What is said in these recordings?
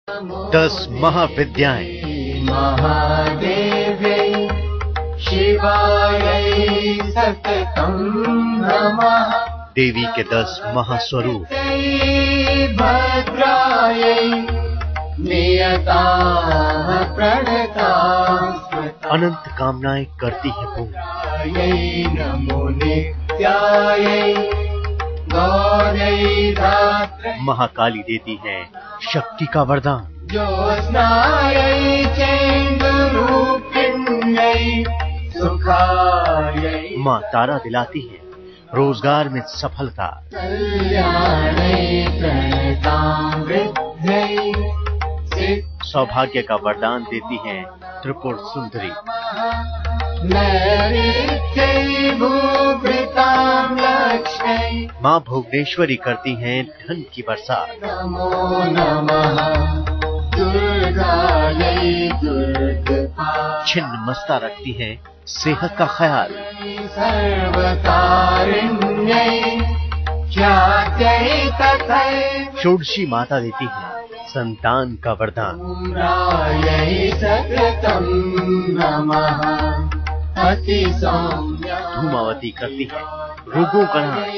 10 महाविद्याएं। महादेव्यै शिवायै सततं नमः। देवी के 10 महास्वरूप। भद्रायै नियताः प्रणताः। अनंत कामनाएं करती है पूर्ण। नमो नित्यायै गौरै धात्रै। महाकाली देती है शक्ति का वरदान। ज्योत्स्नायै चेन्दूरूपिण्यै सुखायै। माँ तारा दिलाती है रोजगार में सफलता। कल्याणै प्रणतां वृद्ध्यै। सौभाग्य का वरदान देती है त्रिपुर सुंदरी। नैऋत्यै भूभृतां लक्ष्म्यै। माँ भुवनेश्वरी करती हैं धन की बरसात। नमो नमः दुर्गायै दुर्गता। छिन्न मस्ता रखती है सेहत का ख्याल। सर्वकारिण्यै ख्यात्यै तथै। षोडशी माता देती है संतान का वरदान। धूम्रायै सततं नमः अति सौम्या। धूमावती करती है रोगों का नाश।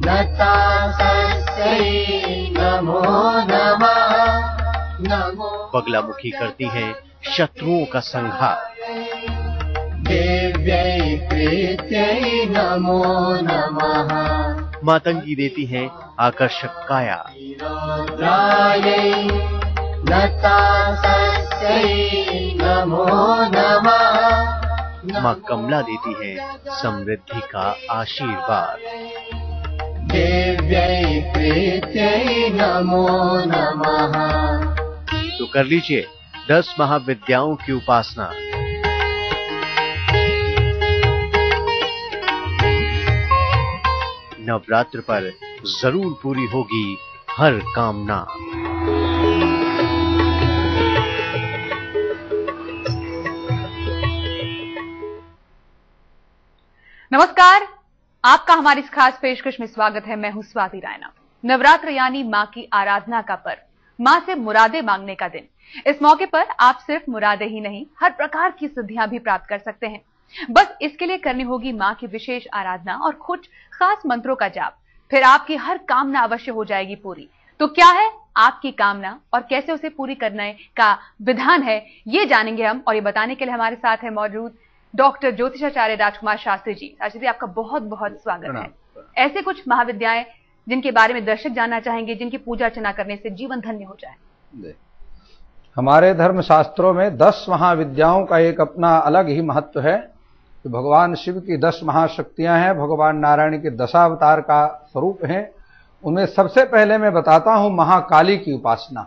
नतासस्यै नमो नमः। नमो बगलामुखी करती है शत्रुओं का संहार। देव्यै प्रीत्यै नमो नमः। मातंगी देती है आकर्षक काया। रौद्रायै नतासस्यै नमो नमः। माँ कमला देती है समृद्धि का आशीर्वाद। देव्यै प्रीत्यै नमो नमः। तो कर लीजिए 10 महाविद्याओं की उपासना। नवरात्र पर जरूर पूरी होगी हर कामना। नमस्कार, आपका हमारी इस खास पेशकश में स्वागत है। मैं हूं स्वाति रायना। नवरात्र यानी मां की आराधना का पर्व, मां से मुरादें मांगने का दिन। इस मौके पर आप सिर्फ मुरादें ही नहीं, हर प्रकार की सिद्धियां भी प्राप्त कर सकते हैं। बस इसके लिए करनी होगी मां की विशेष आराधना और कुछ खास मंत्रों का जाप, फिर आपकी हर कामना अवश्य हो जाएगी पूरी। तो क्या है आपकी कामना और कैसे उसे पूरी करने का विधान है, ये जानेंगे हम। और ये बताने के लिए हमारे साथ है मौजूद डॉक्टर ज्योतिषाचार्य राजकुमार शास्त्री जी। शास्त्री जी, आपका बहुत बहुत स्वागत है। ऐसे कुछ महाविद्याएं जिनके बारे में दर्शक जानना चाहेंगे, जिनकी पूजा अर्चना करने से जीवन धन्य हो जाए। हमारे धर्म शास्त्रों में 10 महाविद्याओं का एक अपना अलग ही महत्व है। तो भगवान शिव की 10 महाशक्तियां हैं, भगवान नारायण के दशावतार का स्वरूप हैं। उनमें सबसे पहले मैं बताता हूं महाकाली की उपासना।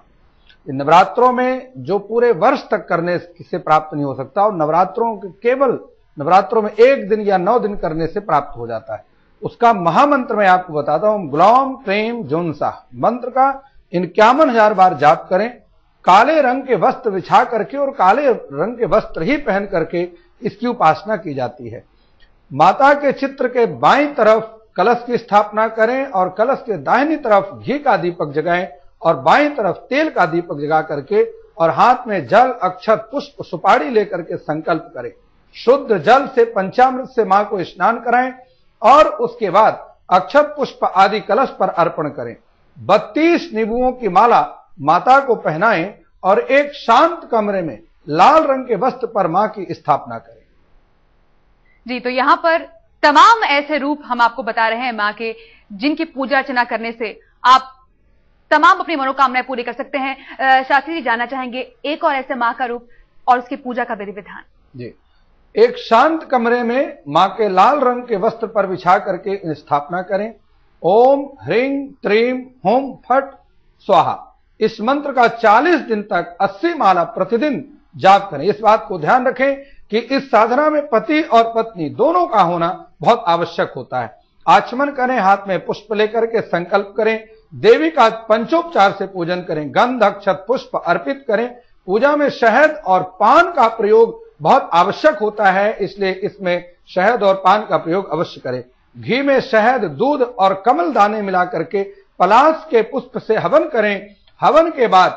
नवरात्रों में जो पूरे वर्ष तक करने से प्राप्त नहीं हो सकता, और नवरात्रों के केवल नवरात्रों में 1 दिन या 9 दिन करने से प्राप्त हो जाता है। उसका महामंत्र मैं आपको बताता हूं। ग्लौम क्लीम जुनसा मंत्र का 51,000 बार जाप करें। काले रंग के वस्त्र बिछा करके और काले रंग के वस्त्र ही पहन करके इसकी उपासना की जाती है। माता के चित्र के बाईं तरफ कलश की स्थापना करें और कलश के दाहिनी तरफ घी का दीपक जगाएं और बाईं तरफ तेल का दीपक जगा करके और हाथ में जल, अक्षत, पुष्प, सुपारी लेकर के संकल्प करें। शुद्ध जल से पंचामृत से मां को स्नान कराएं और उसके बाद अक्षत, पुष्प आदि कलश पर अर्पण करें। 32 नींबुओं की माला माता को पहनाएं और एक शांत कमरे में लाल रंग के वस्त्र पर मां की स्थापना करें। जी, तो यहाँ पर तमाम ऐसे रूप हम आपको बता रहे हैं मां के, जिनकी पूजा अर्चना करने से आप तमाम अपनी मनोकामनाएं पूरी कर सकते हैं। शास्त्री जी, जानना चाहेंगे एक और ऐसे मां का रूप और उसकी पूजा का विधि विधान। जी, एक शांत कमरे में मां के लाल रंग के वस्त्र पर बिछा करके स्थापना करें। ओम ह्रीं त्रीं होम फट स्वाहा इस मंत्र का 40 दिन तक 80 माला प्रतिदिन जाप करें। इस बात को ध्यान रखें कि इस साधना में पति और पत्नी दोनों का होना बहुत आवश्यक होता है। आचमन करें, हाथ में पुष्प लेकर के संकल्प करें, देवी का पंचोपचार से पूजन करें, गंध, अक्षत, पुष्प अर्पित करें। पूजा में शहद और पान का प्रयोग बहुत आवश्यक होता है, इसलिए इसमें शहद और पान का प्रयोग अवश्य करें। घी में शहद, दूध और कमल दाने मिला करके पलाश के पुष्प से हवन करें। हवन के बाद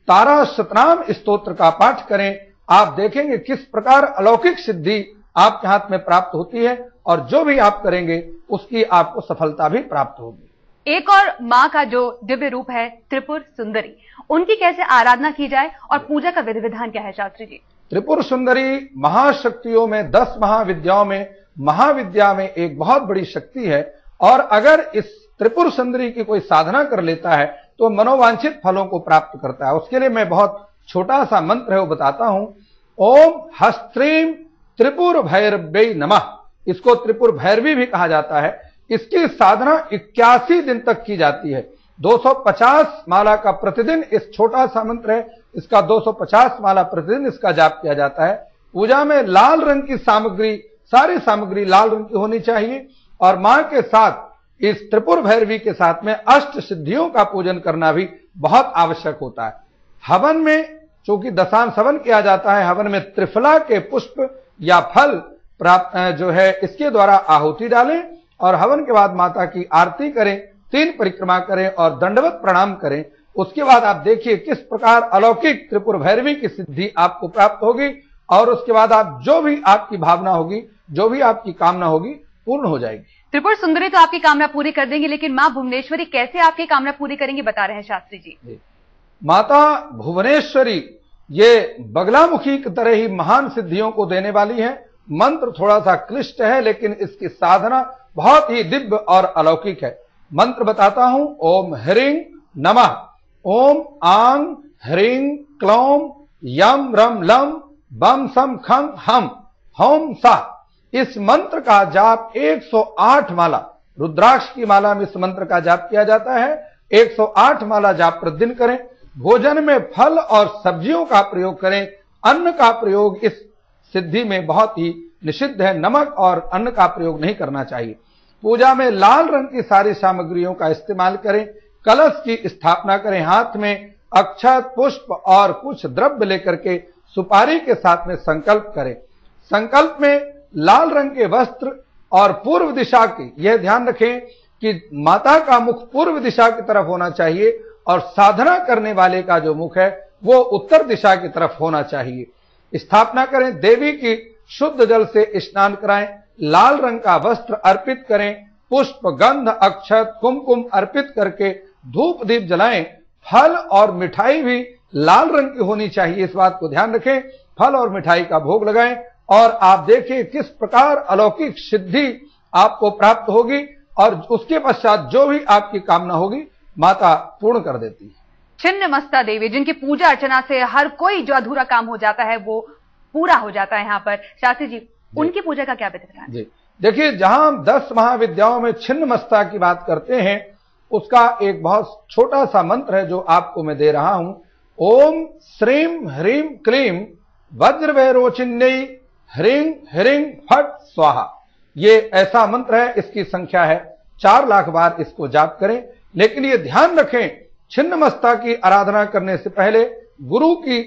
तारा शतनाम स्तोत्र का पाठ करें। आप देखेंगे किस प्रकार अलौकिक सिद्धि आपके हाथ में प्राप्त होती है और जो भी आप करेंगे उसकी आपको सफलता भी प्राप्त होगी। एक और मां का जो दिव्य रूप है त्रिपुर सुंदरी, उनकी कैसे आराधना की जाए और पूजा का विधि विधान क्या है शास्त्री जी? त्रिपुर सुंदरी महाशक्तियों में 10 महाविद्याओं में महाविद्या में एक बहुत बड़ी शक्ति है और अगर इस त्रिपुर सुंदरी की कोई साधना कर लेता है तो मनोवांछित फलों को प्राप्त करता है। उसके लिए मैं बहुत छोटा सा मंत्र है वो बताता हूं। ओम हस्त्रीम त्रिपुर भैरव्यै नमः। इसको त्रिपुर भैरवी भी कहा जाता है। इसकी साधना 81 दिन तक की जाती है। 250 माला का प्रतिदिन इस छोटा सा मंत्र है, इसका 250 माला प्रतिदिन इसका जाप किया जाता है। पूजा में लाल रंग की सामग्री, सारी सामग्री लाल रंग की होनी चाहिए और मां के साथ इस त्रिपुर भैरवी के साथ में अष्ट सिद्धियों का पूजन करना भी बहुत आवश्यक होता है। हवन में चूंकि दशांश हवन किया जाता है, हवन में त्रिफला के पुष्प या फल प्राप्त जो है इसके द्वारा आहुति डालें और हवन के बाद माता की आरती करें, 3 परिक्रमा करें और दंडवत प्रणाम करें। उसके बाद आप देखिए किस प्रकार अलौकिक त्रिपुर भैरवी की सिद्धि आपको प्राप्त होगी और उसके बाद आप जो भी आपकी भावना होगी, जो भी आपकी कामना होगी, पूर्ण हो जाएगी। त्रिपुर सुंदरी तो आपकी कामना पूरी कर देंगी, लेकिन मां भुवनेश्वरी कैसे आपकी कामना पूरी करेंगी बता रहे हैं शास्त्री जी। माता भुवनेश्वरी ये बगलामुखी की तरह ही महान सिद्धियों को देने वाली है। मंत्र थोड़ा सा क्लिष्ट है लेकिन इसकी साधना बहुत ही दिव्य और अलौकिक है। मंत्र बताता हूं। ओम ह्रीं नमः। ओम आंग ह्रीं क्लौम यम रम लम बम सम खम हम होम सा। इस मंत्र का जाप 108 माला, रुद्राक्ष की माला में इस मंत्र का जाप किया जाता है। 108 माला जाप प्रतिदिन करें। भोजन में फल और सब्जियों का प्रयोग करें। अन्न का प्रयोग इस सिद्धि में बहुत ही निषिद्ध है। नमक और अन्न का प्रयोग नहीं करना चाहिए। पूजा में लाल रंग की सारी सामग्रियों का इस्तेमाल करें। कलश की स्थापना करें। हाथ में अक्षत पुष्प और कुछ द्रव्य लेकर के सुपारी के साथ में संकल्प करें। संकल्प में लाल रंग के वस्त्र और पूर्व दिशा की, यह ध्यान रखें कि माता का मुख पूर्व दिशा की तरफ होना चाहिए और साधना करने वाले का जो मुख है वो उत्तर दिशा की तरफ होना चाहिए। स्थापना करें। देवी की शुद्ध जल से स्नान कराएं। लाल रंग का वस्त्र अर्पित करें। पुष्प गंध अक्षत कुमकुम अर्पित करके धूप दीप जलाएं। फल और मिठाई भी लाल रंग की होनी चाहिए, इस बात को ध्यान रखें। फल और मिठाई का भोग लगाएं और आप देखिए किस प्रकार अलौकिक सिद्धि आपको प्राप्त होगी और उसके पश्चात जो भी आपकी कामना होगी माता पूर्ण कर देती है। छिन्नमस्ता देवी जिनकी पूजा अर्चना से हर कोई जो अधूरा काम हो जाता है वो पूरा हो जाता है। यहाँ पर शास्त्री जी उनकी पूजा का क्या विधान है? जी देखिए, जहां हम 10 महाविद्याओं में छिन्नमस्ता की बात करते हैं उसका एक बहुत छोटा सा मंत्र है जो आपको मैं दे रहा हूं। ओम श्रीम ह्रीं क्लीम वज्रवैरोचिन्यै ह्रीं ह्रीं फट स्वाहा। ये ऐसा मंत्र है, इसकी संख्या है 4 लाख बार इसको जाप करें। लेकिन ये ध्यान रखें, छिन्नमस्ता की आराधना करने से पहले गुरु की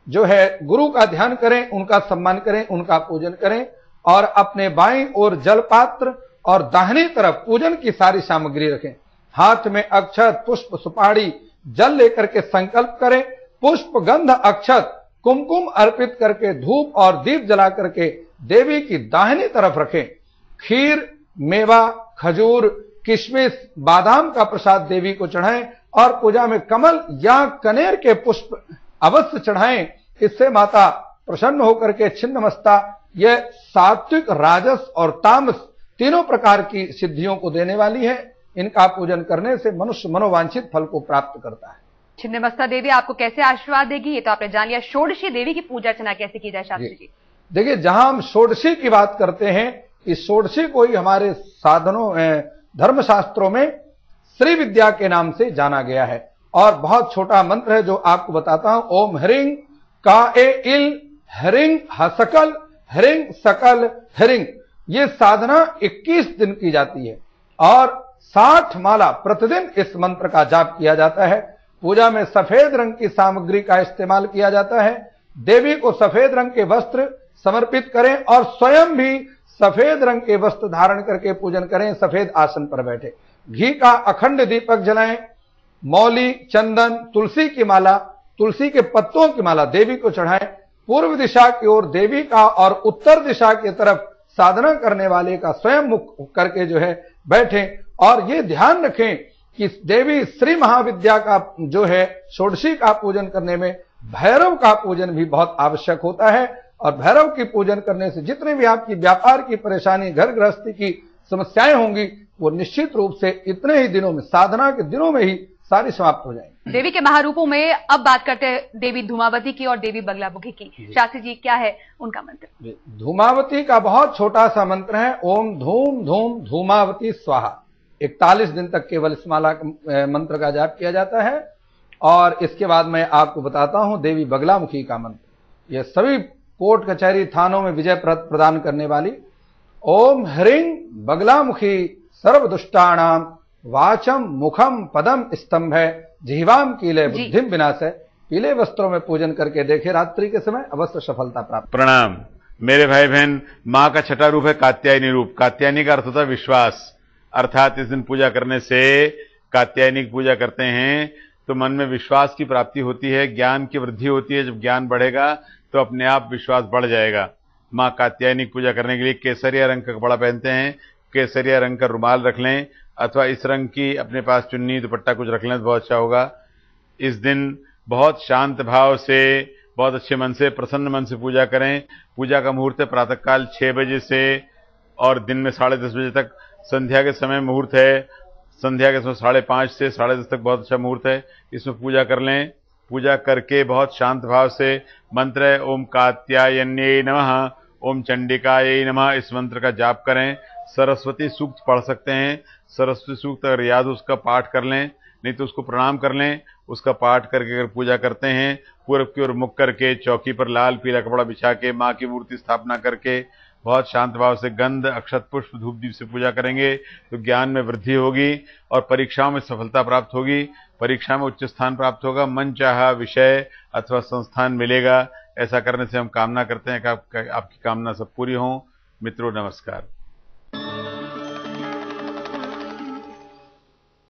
जो है, गुरु का ध्यान करें, उनका सम्मान करें, उनका पूजन करें और अपने बाईं ओर जल पात्र और दाहिनी तरफ पूजन की सारी सामग्री रखें। हाथ में अक्षत पुष्प सुपारी जल लेकर के संकल्प करें। पुष्प गंध अक्षत कुमकुम अर्पित करके धूप और दीप जला करके देवी की दाहिनी तरफ रखें। खीर मेवा खजूर किशमिश बादाम का प्रसाद देवी को चढ़ाएं और पूजा में कमल या कनेर के पुष्प अवश्य चढ़ाएं। इससे माता प्रसन्न होकर के छिन्नमस्ता यह सात्विक राजस और तामस तीनों प्रकार की सिद्धियों को देने वाली है। इनका पूजन करने से मनुष्य मनोवांछित फल को प्राप्त करता है। छिन्नमस्ता देवी आपको कैसे आशीर्वाद देगी ये तो आपने जान लिया। षोडशी देवी की पूजा अर्चना कैसे की जाए शास्त्री जी? देखिए, जहां हम षोडशी की बात करते हैं, इस षोडशी को ही हमारे साधनों धर्मशास्त्रों में श्री विद्या के नाम से जाना गया है और बहुत छोटा मंत्र है जो आपको बताता हूं। ओम ह्रीं का ए इल ह्रीं हसकल ह्रीं सकल ह्रीं। ये साधना 21 दिन की जाती है और 60 माला प्रतिदिन इस मंत्र का जाप किया जाता है। पूजा में सफेद रंग की सामग्री का इस्तेमाल किया जाता है। देवी को सफेद रंग के वस्त्र समर्पित करें और स्वयं भी सफेद रंग के वस्त्र धारण करके पूजन करें। सफेद आसन पर बैठे घी का अखंड दीपक जलाएं। मौली चंदन तुलसी की माला तुलसी के पत्तों की माला देवी को चढ़ाएं, पूर्व दिशा की ओर देवी का और उत्तर दिशा की तरफ साधना करने वाले का स्वयं मुख करके जो है बैठें और ये ध्यान रखें कि देवी श्री महाविद्या का जो है षोडशी का पूजन करने में भैरव का पूजन भी बहुत आवश्यक होता है और भैरव की पूजन करने से जितने भी आपकी व्यापार की परेशानी, घर गृहस्थी की समस्याएं होंगी वो निश्चित रूप से इतने ही दिनों में, साधना के दिनों में ही सारी समाप्त हो जाएंगी। देवी के महारूपों में अब बात करते हैं देवी धूमावती की और देवी बगलामुखी की। शास्त्री जी, क्या है उनका मंत्र? धूमावती का बहुत छोटा सा मंत्र है, ओम धूम धूम धूमावती स्वाहा। 41 दिन तक केवल इस माला मंत्र का जाप किया जाता है। और इसके बाद मैं आपको बताता हूं देवी बगलामुखी का मंत्र। यह सभी कोर्ट कचहरी थानों में विजय प्रदान करने वाली। ओम ह्रीं बगलामुखी सर्वदुष्टाणाम वाचम मुखम पदम स्तंभ है जिह्वाम कीले बुद्धिम विनाश है। पीले वस्त्रों में पूजन करके देखे रात्रि के समय, अवश्य सफलता प्राप्त। प्रणाम मेरे भाई बहन। मां का छठा रूप है कात्यायनी रूप। कात्यायनी का अर्थ होता है विश्वास, अर्थात इस दिन पूजा करने से, कात्यायनी की पूजा करते हैं तो मन में विश्वास की प्राप्ति होती है, ज्ञान की वृद्धि होती है। जब ज्ञान बढ़ेगा तो अपने आप विश्वास बढ़ जाएगा। मां कात्यायनी की पूजा करने के लिए केसरिया रंग का कपड़ा पहनते हैं, केसरिया रंग का रुमाल रख लें अथवा इस रंग की अपने पास चुन्नी दुपट्टा कुछ रख लें तो बहुत अच्छा होगा। इस दिन बहुत शांत भाव से, बहुत अच्छे मन से, प्रसन्न मन से पूजा करें। पूजा का मुहूर्त है प्रातःकाल 6 बजे से और दिन में 10:30 बजे तक। संध्या के समय मुहूर्त है, संध्या के समय 5:30 से 10:30 तक बहुत अच्छा मुहूर्त है। इसमें पूजा कर लें। पूजा करके बहुत शांत भाव से मंत्र है ओम कात्यायन्यै नमः, ओम चंडिकायै नमः, इस मंत्र का जाप करें। सरस्वती सूक्त पढ़ सकते हैं, सरस्वती सूक्त अगर याद उसका पाठ कर लें, नहीं तो उसको प्रणाम कर लें। उसका पाठ करके अगर पूजा करते हैं, पूरब की ओर मुख करके चौकी पर लाल पीला कपड़ा बिछा के माँ की मूर्ति स्थापना करके बहुत शांत भाव से गंध अक्षत पुष्प धूप दीप से पूजा करेंगे तो ज्ञान में वृद्धि होगी और परीक्षाओं में सफलता प्राप्त होगी। परीक्षा में उच्च स्थान प्राप्त होगा, मन चाहा विषय अथवा संस्थान मिलेगा। ऐसा करने से हम कामना करते हैं कि आपकी कामना सब पूरी हो। मित्रों नमस्कार।